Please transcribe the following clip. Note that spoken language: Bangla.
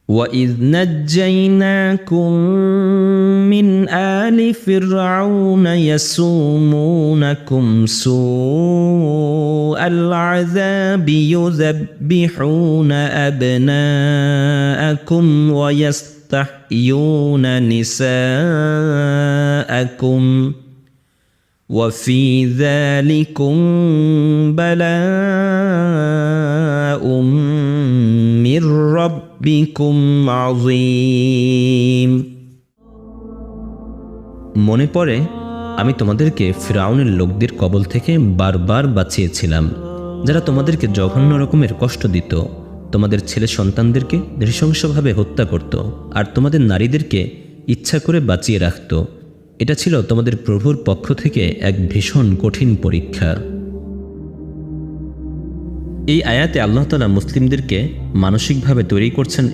وَإِذْ نَجَّيْنَاكُمْ مِنْ آلِ فِرْعَوْنَ يَسُومُونَكُمْ سُوءَ الْعَذَابِ يُذَبِّحُونَ أَبْنَاءَكُمْ وَيَسْتَحْيُونَ نِسَاءَكُمْ وَفِي ذَلِكُمْ بَلَاءٌ مِّن رَّبِّكُمْ عَظِيمٌ। মনে পড়ে আমি তোমাদেরকে ফিরআউনের লোকদের কবল থেকে বারবার বাঁচিয়েছিলাম, যারা তোমাদেরকে জঘন্য রকমের কষ্ট দিত, তোমাদের ছেলে সন্তানদেরকে নৃশংসভাবে হত্যা করত আর তোমাদের নারীদেরকে ইচ্ছা করে বাঁচিয়ে রাখত। এটা ছিল তোমাদের প্রভুর পক্ষ থেকে এক ভীষণ কঠিন পরীক্ষা। এই আয়াতে আল্লাহ তাআলা মুসলিমদেরকে মানসিকভাবে তৈরি করছেন